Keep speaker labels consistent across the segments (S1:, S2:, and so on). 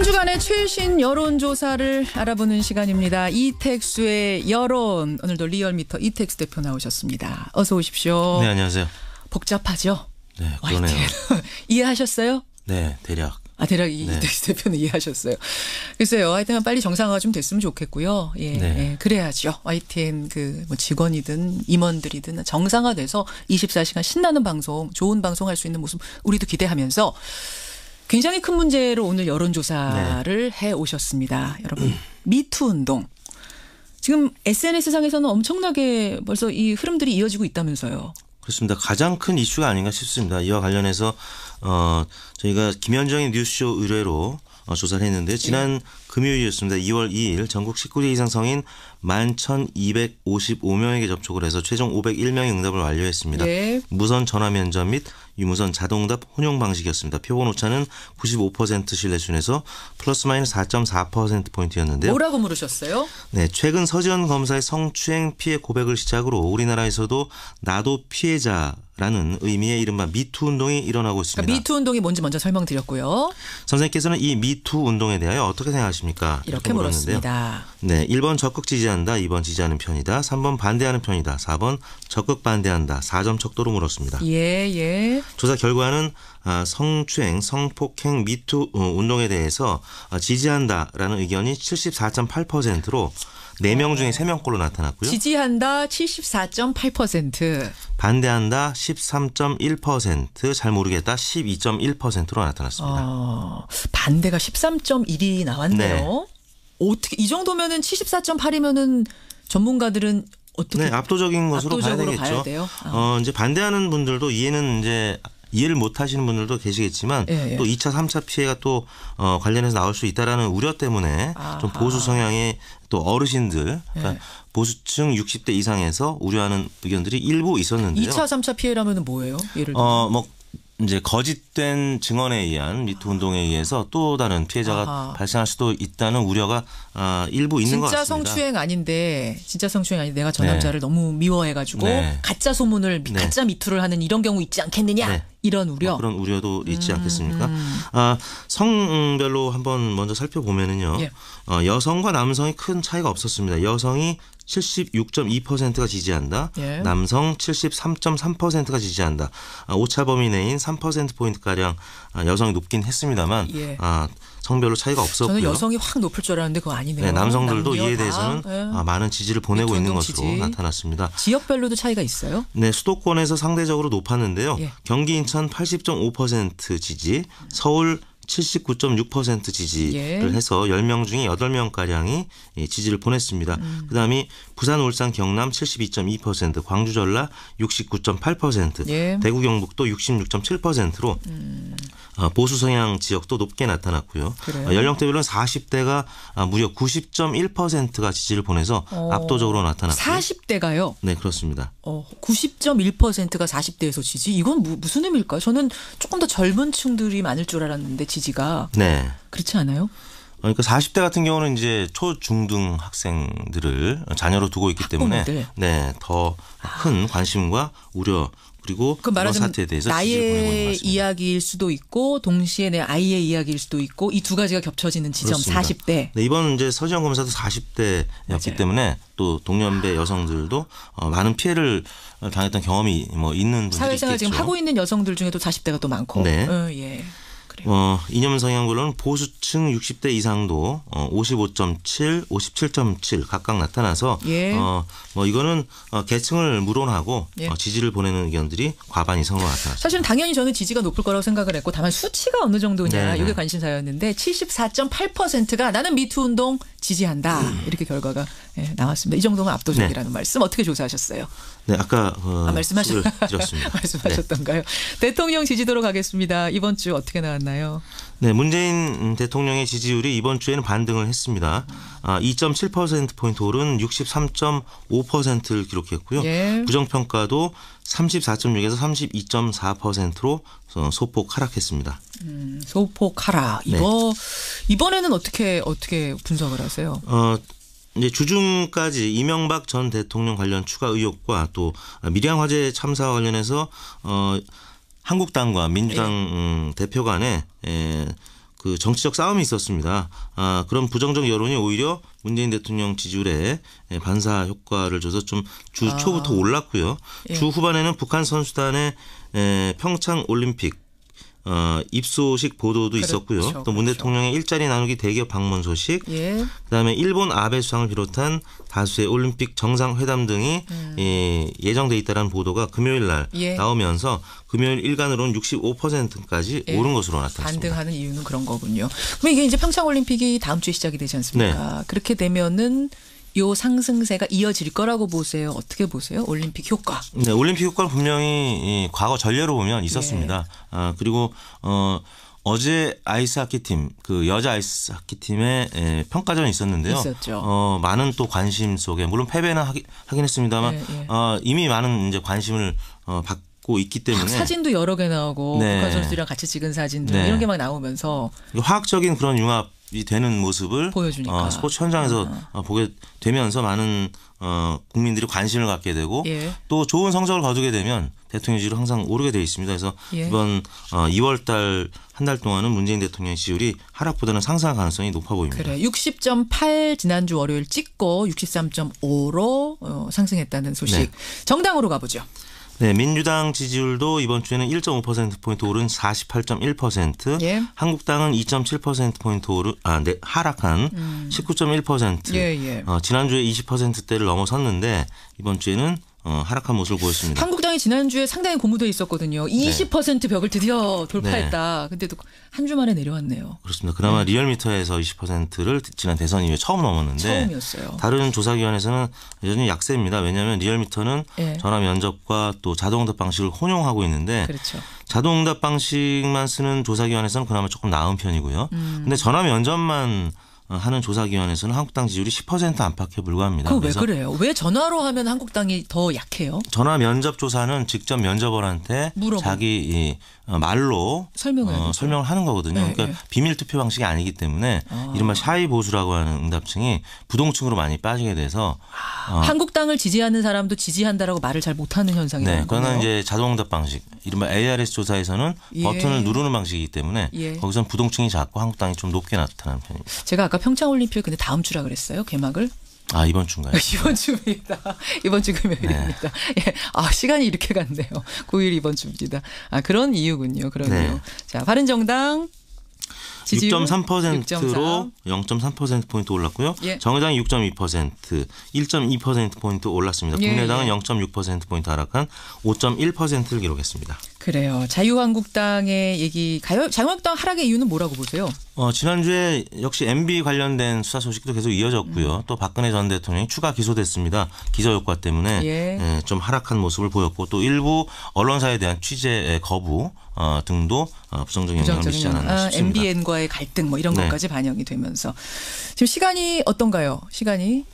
S1: 한 주간의 최신 여론조사를 알아보는 시간입니다. 이택수의 여론. 오늘도 리얼미터 이택수 대표 나오셨습니다. 어서 오십시오.
S2: 네, 안녕하세요.
S1: 복잡하죠?
S2: 네, 그러네요.
S1: 이해하셨어요?
S2: 네, 대략.
S1: 대략 이택수 대표는 이해하셨어요. 글쎄요. 하여튼 빨리 정상화가 좀 됐으면 좋겠고요. 예,
S2: 네.
S1: 예, 그래야죠. YTN 뭐 직원이든 임원들이든 정상화돼서 24시간 신나는 방송, 좋은 방송 할 수 있는 모습 우리도 기대하면서 굉장히 큰 문제로 오늘 여론조사를 해 오셨습니다. 여러분, 미투 운동. 지금 SNS상에서는 엄청나게 벌써 이 흐름들이 이어지고 있다면서요.
S2: 그렇습니다. 가장 큰 이슈가 아닌가 싶습니다. 이와 관련해서 저희가 김현정의 뉴스쇼 의뢰로 조사를 했는데 지난 금요일이었습니다. 2월 2일 전국 19세 이상 성인 11,255명에게 접촉을 해서 최종 501명의 응답을 완료했습니다.
S1: 예.
S2: 무선 전화 면접 및 유무선 자동응답 혼용 방식이었습니다. 표본 오차는 95% 신뢰 수준에서 플러스 마이너스 4.4%포인트였는데요.
S1: 뭐라고 물으셨어요?
S2: 네, 최근 서지현 검사의 성추행 피해 고백을 시작으로 우리나라에서도 나도 피해자라는 의미의 이른바 미투 운동이 일어나고 있습니다.
S1: 그러니까 미투 운동이 뭔지 먼저 설명드렸고요.
S2: 선생님께서는 이 미투 운동에 대하여 어떻게 생각하십니까?
S1: 이렇게 물었습니다.
S2: 네, 1번 적극 지지한다, 2번 지지하는 편이다, 3번 반대하는 편이다, 4번 적극 반대한다, 4점 척도로 물었습니다.
S1: 예.
S2: 조사 결과는 성추행, 성폭행 미투 운동에 대해서 지지한다라는 의견이 74.8%로 4명 중에 3명꼴로 나타났고요.
S1: 지지한다 74.8%.
S2: 반대한다 13.1%, 잘 모르겠다 12.1%로 나타났습니다.
S1: 반대가 13.1이 나왔네요.
S2: 네.
S1: 어떻게 이 정도면은 74.8이면은 전문가들은 어떻게
S2: 압도적인 것으로
S1: 압도적으로
S2: 봐야 되겠죠.
S1: 봐야 돼요?
S2: 이제 반대하는 분들도 이해를 못 하시는 분들도 계시겠지만
S1: 예.
S2: 또 2차, 3차 피해가 또 관련해서 나올 수 있다라는 우려 때문에 좀 보수 성향의 또 어르신들, 그러니까 보수층 60대 이상에서 우려하는 의견들이 일부 있었는데요.
S1: 2차, 3차 피해라면은 뭐예요? 예를 들어.
S2: 이제 거짓된 증언에 의한 미투 운동에 의해서 또 다른 피해자가 발생할 수도 있다는 우려가 일부 있는 것 같습니다.
S1: 진짜 성추행 아닌데 내가 저 남자를 너무 미워해가지고 가짜 소문을 가짜 미투를 하는 이런 경우 있지 않겠느냐 이런 우려.
S2: 그런 우려도 있지 않겠습니까? 성별로 한번 먼저 살펴보면은요. 여성과 남성이 큰 차이가 없었습니다. 여성이 76.2%가 지지한다. 남성 73.3%가 지지한다. 오차 범위 내인 3%포인트가량 여성이 높긴 했습니다만 성별로 차이가 없었고요.
S1: 저는 여성이 확 높을 줄 알았는데 그거 아니네요.
S2: 네, 남성들도 이에 대해서는 많은 지지를 보내고 있는 것으로 나타났습니다.
S1: 지역별로도 차이가 있어요?
S2: 네, 수도권에서 상대적으로 높았는데요. 경기 인천 80.5% 지지, 서울 79.6% 지지를 해서 10명 중에 8명가량이 지지를 보냈습니다. 그다음에 부산, 울산, 경남 72.2%, 광주, 전라 69.8%, 대구, 경북도 66.7%로 보수 성향 지역도 높게 나타났고요. 연령대별로는 40대가 무려 90.1%가 지지를 보내서 압도적으로 나타났고요.
S1: 40대가요?
S2: 네, 그렇습니다.
S1: 90.1%가 40대에서 지지? 이건 무슨 의미일까요? 저는 조금 더 젊은 층들이 많을 줄 알았는데 지지가.
S2: 네.
S1: 그렇지 않아요?
S2: 그러니까 40대 같은 경우는 이제 초중등 학생들을 자녀로 두고 있기 때문에 더 큰 관심과 우려 그리고 그런 사태에 대해서 지지를 보내고 있는 것
S1: 나의
S2: 같습니다.
S1: 이야기일 수도 있고 동시에 내 아이의 이야기일 수도 있고 이 두 가지가 겹쳐지는 지점.
S2: 그렇습니다.
S1: 40대.
S2: 네, 이번 이제 서지현 검사도 40대였기 때문에 또 동년배 여성들도 많은 피해를 당했던 경험이 있는 분들이
S1: 사회생활
S2: 있겠죠.
S1: 지금 하고 있는 여성들 중에도 40대가 또 많고. 예.
S2: 이념 성향별로는 보수층 60대 이상도 55.7, 57.7 각각 나타나서 이거는 계층을 무론하고 지지를 보내는 의견들이 과반 이상으로 나타났습니다.
S1: 사실은 당연히 저는 지지가 높을 거라고 생각을 했고 다만 수치가 어느 정도냐 이게 관심사였는데 74.8%가 나는 미투 운동 지지한다. 이렇게 결과가 나왔습니다. 이 정도면 압도적이라는 말씀 어떻게 조사하셨어요?
S2: 네, 아까
S1: 말씀하셨습니다. 말씀하셨던가요? 대통령 지지도로 가겠습니다. 이번 주 어떻게 나왔나요?
S2: 네, 문재인 대통령의 지지율이 이번 주에는 반등을 했습니다. 2.7%포인트 오른 63.5%를 기록했고요. 부정평가도 34.6에서 32.4%로 소폭 하락했습니다.
S1: 소폭 하락. 이번에는 어떻게 분석을 하세요?
S2: 이제 주중까지 이명박 전 대통령 관련 추가 의혹과 또 밀양 화재 참사와 관련해서 한국당과 민주당 대표 간에 그 정치적 싸움이 있었습니다. 그런 부정적 여론이 오히려 문재인 대통령 지지율에 반사 효과를 줘서 좀 주 초부터 올랐고요.
S1: 예.
S2: 주 후반에는 북한 선수단의 평창 올림픽 입소식 보도도
S1: 그렇죠,
S2: 있었고요. 또 문
S1: 그렇죠.
S2: 대통령의 일자리 나누기 대기업 방문 소식,
S1: 예.
S2: 그다음에 일본 아베 수상을 비롯한 다수의 올림픽 정상회담 등이 예정돼 있다는 보도가 금요일 날
S1: 예.
S2: 나오면서 금요일 일간으로는 65%까지
S1: 예.
S2: 오른 것으로 나타났습니다.
S1: 반등하는 이유는 그런 거군요. 그럼 이게 이제 평창올림픽이 다음 주에 시작이 되지 않습니까?
S2: 네.
S1: 그렇게 되면은 요 상승세가 이어질 거라고 보세요? 어떻게 보세요? 올림픽 효과.
S2: 네, 올림픽 효과는 분명히 과거 전례로 보면 있었습니다. 그리고 어제 아이스하키팀, 그 여자 아이스하키팀의 평가전이 있었는데요.
S1: 있었죠.
S2: 많은 또 관심 속에 물론 패배는 하긴 했습니다만 이미 많은 이제 관심을 받고 있기 때문에
S1: 사진도 여러 개 나오고
S2: 네.
S1: 북한 선수들이랑 같이 찍은 사진들
S2: 네.
S1: 이런 게 막 나오면서
S2: 화학적인 그런 융합이 되는 모습을
S1: 보여주니까.
S2: 스포츠 현장에서 보게 되면서 많은 국민들이 관심을 갖게 되고
S1: 예.
S2: 또 좋은 성적을 거두게 되면 대통령 지지율이 항상 오르게 돼 있습니다. 그래서
S1: 예.
S2: 이번 2월 달 한 달 동안은 문재인 대통령 지지율이 하락보다는 상승할 가능성이 높아 보입니다.
S1: 그래 60.8 지난주 월요일 찍고 63.5로 상승했다는 소식.
S2: 네.
S1: 정당으로 가보죠.
S2: 네, 민주당 지지율도 이번 주에는 1.5%포인트 오른 48.1%,
S1: 예.
S2: 한국당은 2.7%포인트 하락한 19.1%,
S1: 예.
S2: 지난주에 20%대를 넘어섰는데 이번 주에는 하락한 모습을 보였습니다.
S1: 한국당이 지난주에 상당히 고무돼 있었거든요. 20% 벽을 드디어 돌파했다. 근데도 한 주 만에 내려왔네요.
S2: 그렇습니다. 그나마 리얼미터에서 20%를 지난 대선 이후에 처음 넘었는데
S1: 처음이었어요.
S2: 다른 조사기관에서는 여전히 약세입니다. 왜냐하면 리얼미터는
S1: 예.
S2: 전화 면접과 또 자동응답 방식을 혼용하고 있는데
S1: 그렇죠.
S2: 자동응답 방식만 쓰는 조사기관에서는 그나마 조금 나은 편이고요. 근데 전화 면접만 하는 조사기관에서는 한국당 지지율이 10% 안팎에 불과합니다.
S1: 그거 왜 그래요? 왜 전화로 하면 한국당이 더 약해요?
S2: 전화 면접 조사는 직접 면접원한테 자기 말로 설명을 하는 거거든요.
S1: 네,
S2: 그러니까 비밀 투표 방식이 아니기 때문에 이른바 샤이 보수라고 하는 응답층이 부동층으로 많이 빠지게 돼서
S1: 한국당을 지지하는 사람도 지지한다라고 말을 잘 못하는 현상이라는
S2: 네,
S1: 거예요.
S2: 그거는 이제 자동응답 방식, 이른바 ARS 조사에서는 버튼을 누르는 방식이기 때문에 거기서는 부동층이 작고 한국당이 좀 높게 나타나는 편입니다.
S1: 제가 아까 평창올림픽 근데 다음 주라 그랬어요. 개막을.
S2: 이번 주인가요?
S1: 이번 주입니다. 이번 주 금요일입니다. 네. 예. 시간이 이렇게 갔네요. 9일 이번 주입니다. 그런 이유군요. 그러네요.
S2: 네.
S1: 자, 바른정당 지지율
S2: 6.3%로 0.3%포인트 올랐고요.
S1: 예.
S2: 정의당이 6.2%, 1.2%포인트 올랐습니다. 국민의당은 0.6%포인트 하락한 5.1%를 기록했습니다.
S1: 그래요. 자유한국당의 얘기, 자유한국당 하락의 이유는 뭐라고 보세요?
S2: 지난주에 역시 MB 관련된 수사 소식도 계속 이어졌고요. 또 박근혜 전 대통령이 추가 기소됐습니다. 기소효과 때문에 좀 하락한 모습을 보였고 또 일부 언론사에 대한 취재 거부 등도 부정적인 영향을 미치지 않았나 싶습니다.
S1: MBN과의 갈등 뭐 이런 것까지 반영이 되면서 지금 시간이 어떤가요? 시간이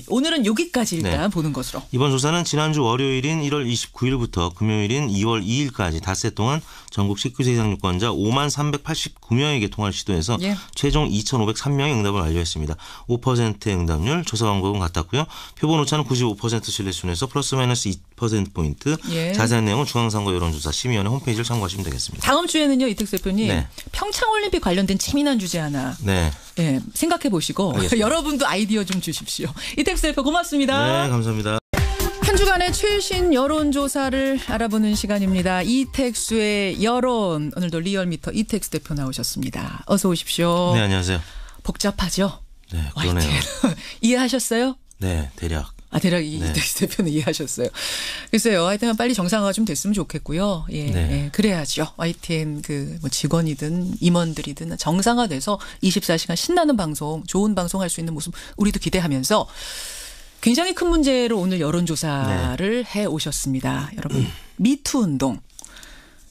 S1: 오늘은 여기까지 일단 보는 것으로.
S2: 이번 조사는 지난주 월요일인 1월 29일부터 금요일인 2월 2일까지 닷새 동안 전국 19세 이상 유권자 5만 389명에게 통화를 시도해서 최종 2,503명의 응답을 완료했습니다. 5%의 응답률, 조사 방법은 같았고요. 표본 오차는 95% 신뢰순에서 플러스 마이너스 2%포인트. 자세한 내용은 중앙선거 여론조사 심의위원회 홈페이지를 참고하시면 되겠습니다.
S1: 다음 주에는요, 이택수 대표님 평창올림픽 관련된 재미난 주제 하나 생각해 보시고 여러분도 아이디어 좀 주십시오. 이택수 대표 고맙습니다.
S2: 네, 감사합니다.
S1: 한 주간의 최신 여론조사를 알아보는 시간입니다. 이택수의 여론. 오늘도 리얼미터 이택수 대표 나오셨습니다. 어서 오십시오.
S2: 네, 안녕하세요.
S1: 복잡하죠?
S2: 네, 그러네요.
S1: 이해하셨어요?
S2: 네, 대략.
S1: 대략 이택수 대표는 이해하셨어요. 글쎄요. 하여튼 빨리 정상화가 좀 됐으면 좋겠고요. 그래야죠. YTN 직원이든 임원들이든 정상화돼서 24시간 신나는 방송, 좋은 방송 할 수 있는 모습 우리도 기대하면서 굉장히 큰 문제로 오늘 여론조사를 해 오셨습니다. 여러분, 미투 운동.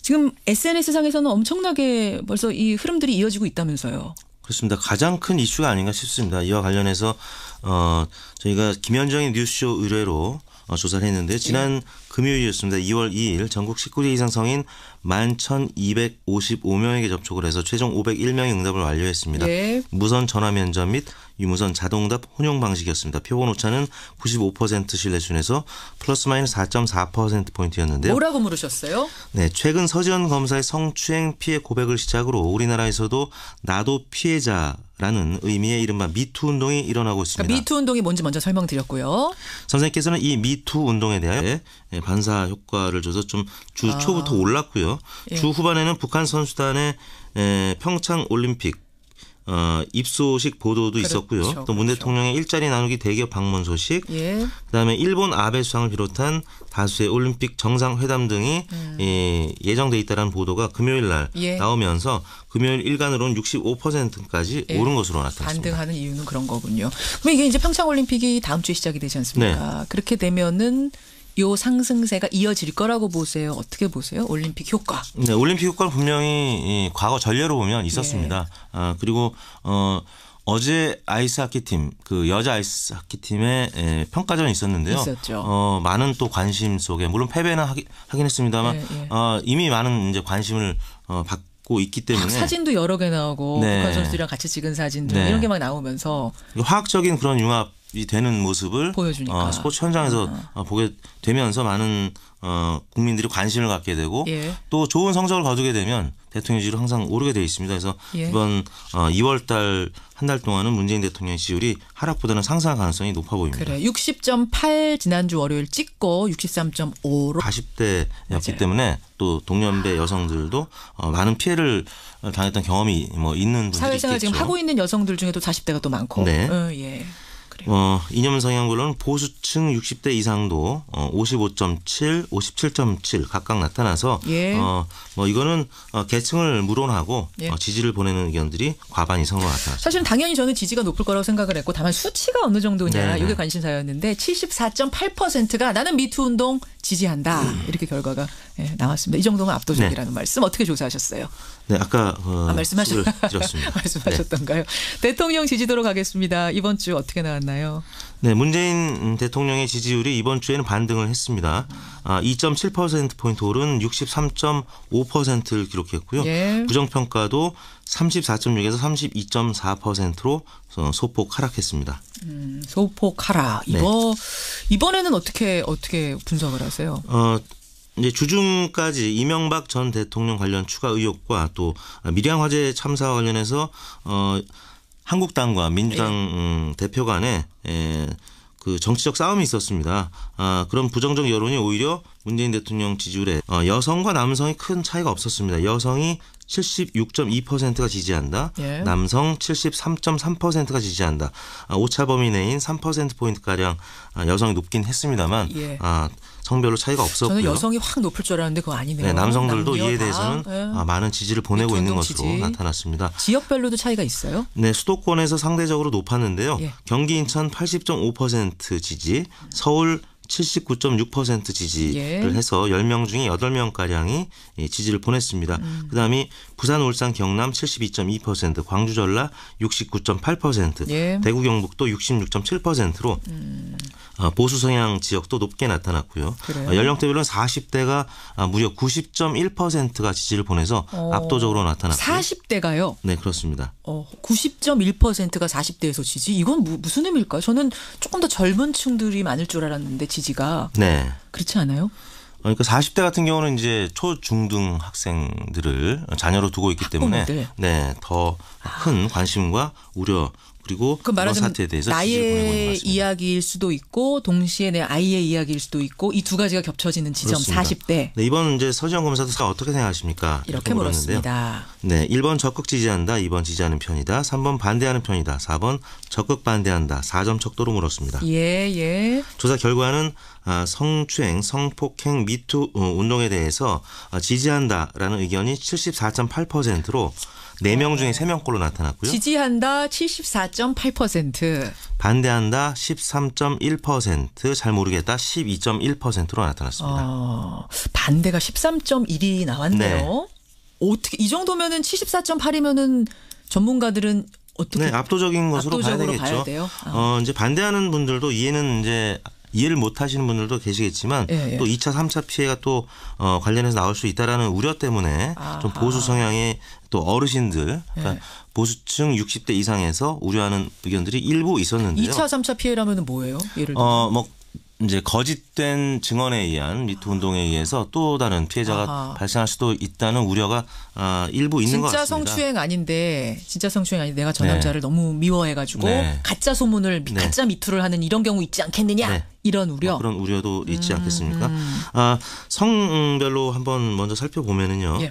S1: 지금 SNS상에서는 엄청나게 벌써 이 흐름들이 이어지고 있다면서요.
S2: 그렇습니다. 가장 큰 이슈가 아닌가 싶습니다. 이와 관련해서 저희가 김현정의 뉴스쇼 의뢰로 조사를 했는데 지난 금요일이었습니다. 2월 2일 전국 19세 이상 성인 11,255명에게 접촉을 해서 최종 501명의 응답을 완료했습니다. 무선 전화 면접 및 유무선 자동답 혼용 방식이었습니다. 표본 오차는 95% 신뢰 수준에서 플러스 마이너스 4.4%포인트였는데요.
S1: 뭐라고 물으셨어요?
S2: 네, 최근 서지현 검사의 성추행 피해 고백을 시작으로 우리나라에서도 나도 피해자라는 의미의 이른바 미투 운동이 일어나고 있습니다.
S1: 그러니까 미투 운동이 뭔지 먼저 설명드렸고요.
S2: 선생님께서는 이 미투 운동에 대하여 반사 효과를 줘서 좀 주 초부터 올랐고요.
S1: 예.
S2: 주 후반에는 북한 선수단의 평창 올림픽 입소식 보도도
S1: 그렇죠,
S2: 있었고요. 또 문
S1: 그렇죠.
S2: 대통령의 일자리 나누기 대기업 방문 소식,
S1: 예.
S2: 그다음에 일본 아베 수상을 비롯한 다수의 올림픽 정상회담 등이 예정돼 있다는 보도가 금요일 날
S1: 예.
S2: 나오면서 금요일 일간으로는 65%까지
S1: 예.
S2: 오른 것으로 나타났습니다.
S1: 반등하는 이유는 그런 거군요. 그럼 이게 이제 평창 올림픽이 다음 주에 시작이 되지 않습니까?
S2: 네.
S1: 그렇게 되면은 요 상승세가 이어질 거라고 보세요. 어떻게 보세요? 올림픽 효과.
S2: 네, 올림픽 효과는 분명히 과거 전례로 보면 있었습니다. 그리고 어제 아이스하키팀 그 여자 아이스하키팀의 평가전이 있었는데요.
S1: 있었죠.
S2: 많은 또 관심 속에 물론 패배는 하긴 했습니다만
S1: 예.
S2: 이미 많은 이제 관심을 받고 있기 때문에
S1: 사진도 여러 개 나오고
S2: 네.
S1: 북한 선수들이랑 같이 찍은 사진들
S2: 네.
S1: 이런 게 막 나오면서
S2: 화학적인 그런 융합이 되는 모습을
S1: 보여주니까.
S2: 스포츠 현장에서 보게 되면서 많은 국민들이 관심을 갖게 되고
S1: 예.
S2: 또 좋은 성적을 거두게 되면 대통령 지지율이 항상 오르게 되어 있습니다. 그래서
S1: 예.
S2: 이번 2월 달 한 달 동안은 문재인 대통령 지지율이 하락보다는 상승할 가능성이 높아 보입니다.
S1: 그래 60.8 지난주 월요일 찍고 63.5로
S2: 40대였기
S1: 맞아요.
S2: 때문에 또 동년배 여성들도 많은 피해를 당했던 경험이 뭐 있는 분들이
S1: 사회생활
S2: 있겠죠.
S1: 지금 하고 있는 여성들 중에도 40대가 또 많고.
S2: 네.
S1: 예. 그래요.
S2: 이념 성향별로는 보수층 60대 이상도 55.7, 57.7 각각 나타나서
S1: 예.
S2: 뭐 이거는 계층을 무론하고
S1: 예.
S2: 지지를 보내는 의견들이 과반 이상으로 나타났습니다.
S1: 사실은 당연히 저는 지지가 높을 거라고 생각을 했고 다만 수치가 어느 정도냐
S2: 네.
S1: 이게 관심사였는데 74.8%가 나는 미투 운동 지지한다 이렇게 결과가 나왔습니다. 이 정도면 압도적이라는 말씀 어떻게 조사하셨어요?
S2: 네, 아까
S1: 말씀하셨습니다. 말씀하셨던가요? 대통령 지지도로 가겠습니다. 이번 주 어떻게 나왔나요?
S2: 네, 문재인 대통령의 지지율이 이번 주에는 반등을 했습니다. 2.7%포인트 오른 63.5%를 기록했고요.
S1: 예.
S2: 부정평가도 34.6에서 32.4%로 소폭 하락했습니다.
S1: 소폭 하락. 이번에는 어떻게 분석을 하세요?
S2: 이제 주중까지 이명박 전 대통령 관련 추가 의혹과 또 밀양 화재 참사와 관련해서 한국당과 민주당 대표 간에 그 정치적 싸움이 있었습니다. 그런 부정적 여론이 오히려 문재인 대통령 지지율에 여성과 남성이 큰 차이가 없었습니다. 여성이 76.2%가 지지한다.
S1: 예.
S2: 남성 73.3%가 지지한다. 오차 범위 내인 3%포인트가량 여성이 높긴 했습니다만
S1: 예.
S2: 성별로 차이가 없었고요.
S1: 저는 여성이 확 높을 줄 알았는데 그거 아니네요.
S2: 네, 남성들도
S1: 남녀
S2: 이에
S1: 다.
S2: 대해서는
S1: 예.
S2: 많은 지지를 보내고 있는 것으로
S1: 지지.
S2: 나타났습니다.
S1: 지역별로도 차이가 있어요?
S2: 네, 수도권에서 상대적으로 높았는데요.
S1: 예.
S2: 경기 인천 80.5% 지지, 서울 79.6% 지지를
S1: 예.
S2: 해서 10명 중에 8명가량이 지지를 보냈습니다. 그다음에 부산, 울산, 경남 72.2%, 광주, 전라 69.8%,
S1: 예.
S2: 대구, 경북도 66.7%로 보수 성향 지역도 높게 나타났고요.
S1: 그래요?
S2: 연령대별로는 40대가 무려 90.1%가 지지를 보내서 압도적으로 나타났고요.
S1: 40대가요?
S2: 네, 그렇습니다.
S1: 90.1%가 40대에서 지지? 이건 무슨 의미일까요? 저는 조금 더 젊은 층들이 많을 줄 알았는데 지지가.
S2: 네.
S1: 그렇지 않아요?
S2: 그러니까 40대 같은 경우는 이제 초중등 학생들을 자녀로 두고 있기 때문에
S1: 학부모들.
S2: 네, 더 큰 관심과 우려 그리고
S1: 그
S2: 이번
S1: 말하자면
S2: 사태에 대해서 지지를 보내고 있는 것
S1: 나의
S2: 같습니다.
S1: 이야기일 수도 있고 동시에 내 아이의 이야기일 수도 있고 이 두 가지가 겹쳐지는 지점
S2: 그렇습니다.
S1: 40대.
S2: 네, 이번 이제 서지현 검사도 어떻게 생각하십니까?
S1: 이렇게
S2: 물었는데요.
S1: 물었습니다.
S2: 네, 1번 적극 지지한다, 2번 지지하는 편이다, 3번 반대하는 편이다, 4번 적극 반대한다, 4점 척도로 물었습니다.
S1: 예.
S2: 조사 결과는 성추행, 성폭행, 미투 운동에 대해서 지지한다라는 의견이 74.8%로 4명 중에 3명꼴로 나타났고요.
S1: 지지한다 74.8%.
S2: 반대한다 13.1%, 잘 모르겠다 12.1%로 나타났습니다.
S1: 반대가 13.1이 나왔네요.
S2: 네.
S1: 어떻게 이 정도면은 74.8이면은 전문가들은 어떻게
S2: 네, 압도적인 것으로 봐야
S1: 압도적으로
S2: 되겠죠.
S1: 봐야 돼요?
S2: 이제 반대하는 분들도 이해는 이제 이해를 못 하시는 분들도 계시겠지만
S1: 예, 예.
S2: 또 2차, 3차 피해가 또 관련해서 나올 수 있다라는 우려 때문에
S1: 아하.
S2: 좀 보수 성향의 또 어르신들 그러니까
S1: 예.
S2: 보수층 60대 이상에서 우려하는 의견들이 일부 있었는데요.
S1: 2차, 3차 피해라면 뭐예요? 예를 들어.
S2: 뭐 이제 거짓된 증언에 의한 미투 운동에 의해서 또 다른 피해자가
S1: 아하.
S2: 발생할 수도 있다는 우려가 일부 있는 것
S1: 진짜
S2: 같습니다.
S1: 성추행 아닌데 내가 저
S2: 네.
S1: 남자를 너무 미워해가지고
S2: 네.
S1: 가짜 소문을
S2: 네.
S1: 가짜 미투를 하는 이런 경우 있지 않겠느냐
S2: 네.
S1: 이런 우려.
S2: 그런 우려도 있지 않겠습니까? 성별로 한번 먼저 살펴보면은요.
S1: 예.